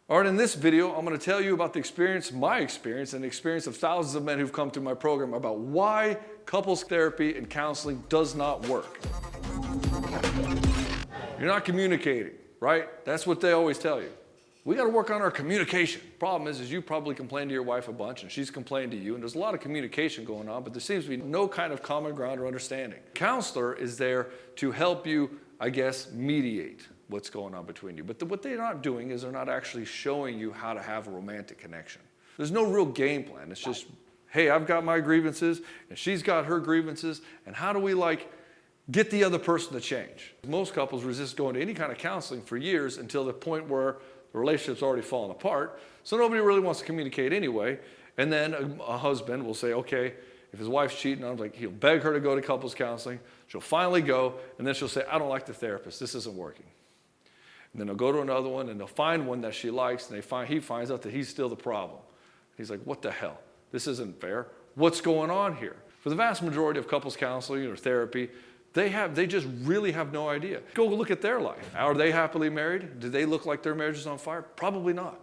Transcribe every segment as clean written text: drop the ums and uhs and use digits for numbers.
All right, in this video, I'm going to tell you about my experience, and the experience of thousands of men who've come through my program about why couples therapy and counseling does not work. You're not communicating, right? That's what they always tell you. We got to work on our communication. Problem is you probably complain to your wife a bunch, and she's complained to you, and there's a lot of communication going on, but there seems to be no kind of common ground or understanding. Counselor is there to help you, I guess, mediate what's going on between you. But what they're not doing is they're not actually showing you how to have a romantic connection. There's no real game plan. It's just, hey, I've got my grievances, and she's got her grievances, and how do we get the other person to change? Most couples resist going to any kind of counseling for years until the point where the relationship's already fallen apart, so nobody really wants to communicate anyway, and then a husband will say, okay, if his wife's cheating on him, he'll beg her to go to couples counseling, she'll finally go, and then she'll say, I don't like the therapist, this isn't working. And then they'll go to another one, and they'll find one that she likes, and he finds out that he's still the problem. He's like, what the hell? This isn't fair. What's going on here? For the vast majority of couples counseling or therapy, they just really have no idea. Go look at their life. Are they happily married? Do they look like their marriage is on fire? Probably not.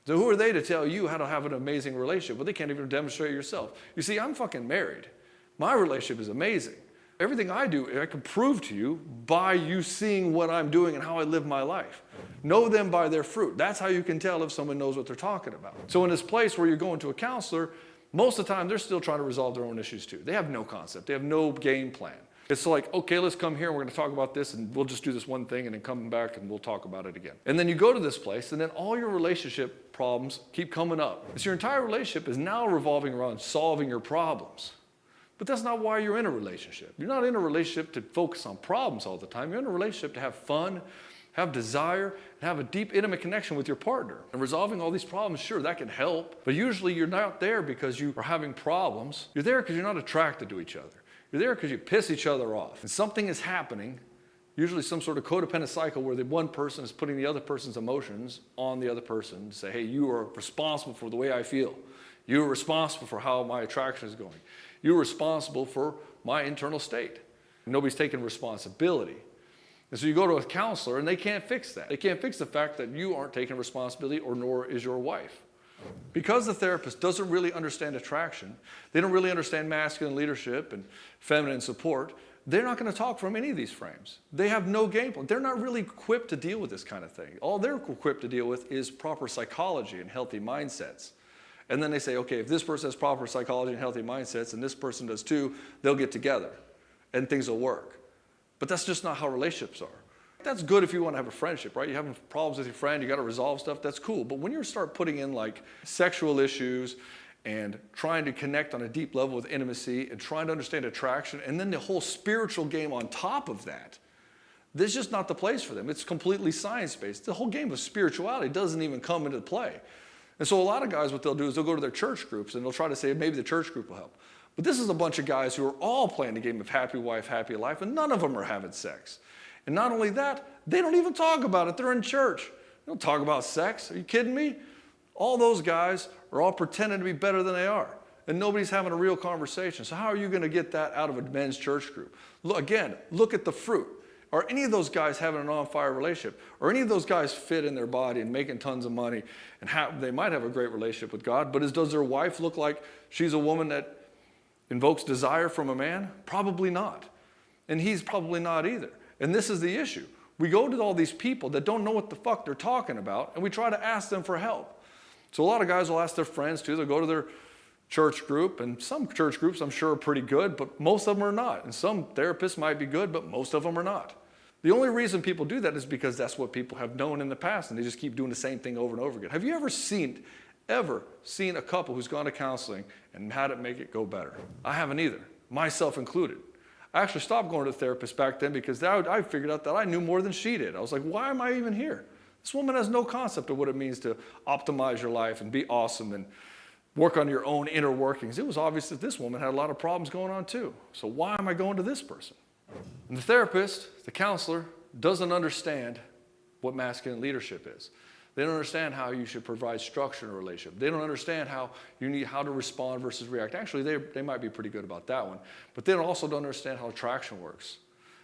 So who are they to tell you how to have an amazing relationship? Well, they can't even demonstrate it yourself. You see, I'm fucking married. My relationship is amazing. Everything I do, I can prove to you by you seeing what I'm doing and how I live my life. Know them by their fruit. That's how you can tell if someone knows what they're talking about. So in this place where you're going to a counselor, most of the time they're still trying to resolve their own issues too. They have no concept. They have no game plan. It's like, okay, let's come here and we're going to talk about this and we'll just do this one thing and then come back and we'll talk about it again. And then you go to this place and then all your relationship problems keep coming up. So your entire relationship is now revolving around solving your problems. But that's not why you're in a relationship. You're not in a relationship to focus on problems all the time. You're in a relationship to have fun, have desire, and have a deep, intimate connection with your partner. And resolving all these problems, sure, that can help. But usually you're not there because you are having problems. You're there because you're not attracted to each other. You're there because you piss each other off. And something is happening, usually some sort of codependent cycle where the one person is putting the other person's emotions on the other person to say, hey, you are responsible for the way I feel. You are responsible for how my attraction is going. You're responsible for my internal state. Nobody's taking responsibility. And so you go to a counselor and they can't fix that. They can't fix the fact that you aren't taking responsibility, or nor is your wife. Because the therapist doesn't really understand attraction, they don't really understand masculine leadership and feminine support, they're not going to talk from any of these frames. They have no game plan. They're not really equipped to deal with this kind of thing. All they're equipped to deal with is proper psychology and healthy mindsets. And then they say, okay, if this person has proper psychology and healthy mindsets and this person does too, they'll get together and things will work. But that's just not how relationships are. That's good if you want to have a friendship, right? You're having problems with your friend, you got to resolve stuff, that's cool. But when you start putting in sexual issues and trying to connect on a deep level with intimacy and trying to understand attraction and then the whole spiritual game on top of that, this is just not the place for them. It's completely science-based. The whole game of spirituality doesn't even come into play. And so a lot of guys, what they'll do is they'll go to their church groups and they'll try to say maybe the church group will help. But this is a bunch of guys who are all playing the game of happy wife, happy life, and none of them are having sex. And not only that, they don't even talk about it. They're in church. They don't talk about sex. Are you kidding me? All those guys are all pretending to be better than they are. And nobody's having a real conversation. So how are you going to get that out of a men's church group? Again, look at the fruit. Are any of those guys having an on-fire relationship? Are any of those guys fit in their body and making tons of money? And they might have a great relationship with God, but does their wife look like she's a woman that invokes desire from a man? Probably not. And he's probably not either. And this is the issue. We go to all these people that don't know what the fuck they're talking about, and we try to ask them for help. So a lot of guys will ask their friends too. They'll go to their church group, and some church groups I'm sure are pretty good, but most of them are not. And some therapists might be good, but most of them are not. The only reason people do that is because that's what people have known in the past, and they just keep doing the same thing over and over again. Have you ever seen a couple who's gone to counseling and had it make it go better? I haven't either, myself included. I actually stopped going to a therapist back then because I figured out that I knew more than she did. I was like, why am I even here? This woman has no concept of what it means to optimize your life and be awesome and work on your own inner workings. It was obvious that this woman had a lot of problems going on too. So why am I going to this person? And the therapist, the counselor, doesn't understand what masculine leadership is. They don't understand how you should provide structure in a relationship. They don't understand how to respond versus react. Actually, they might be pretty good about that one. But they also don't understand how attraction works.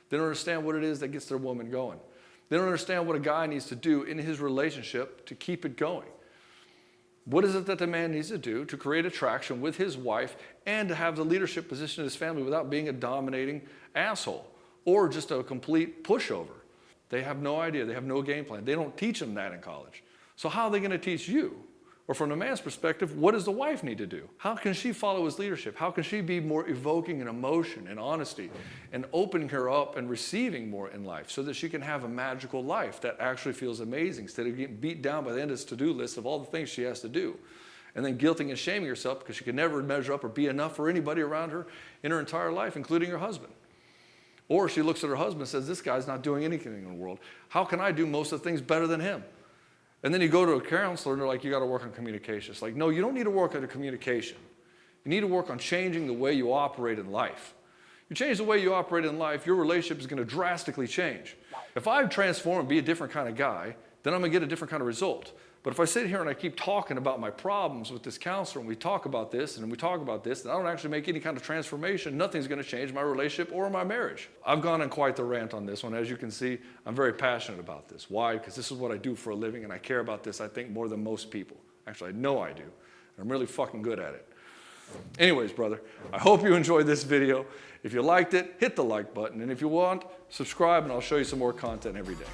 They don't understand what it is that gets their woman going. They don't understand what a guy needs to do in his relationship to keep it going. What is it that the man needs to do to create attraction with his wife and to have the leadership position in his family without being a dominating asshole or just a complete pushover? They have no idea. They have no game plan. They don't teach them that in college. So how are they going to teach you? Or from the man's perspective, what does the wife need to do? How can she follow his leadership? How can she be more evoking in emotion and honesty and opening her up and receiving more in life so that she can have a magical life that actually feels amazing instead of getting beat down by the end of this to-do list of all the things she has to do and then guilting and shaming herself because she can never measure up or be enough for anybody around her in her entire life, including her husband. Or she looks at her husband and says, this guy's not doing anything in the world. How can I do most of the things better than him? And then you go to a counselor and they're like, you got to work on communication. It's like, no, you don't need to work on the communication. You need to work on changing the way you operate in life. You change the way you operate in life, your relationship is going to drastically change. If I transform and be a different kind of guy, then I'm going to get a different kind of result. But if I sit here and I keep talking about my problems with this counselor and we talk about this and we talk about this and I don't actually make any kind of transformation, nothing's going to change my relationship or my marriage. I've gone on quite the rant on this one. As you can see, I'm very passionate about this. Why? Because this is what I do for a living and I care about this, I think, more than most people. Actually, I know I do. And I'm really fucking good at it. Anyways, brother, I hope you enjoyed this video. If you liked it, hit the like button. And if you want, subscribe and I'll show you some more content every day.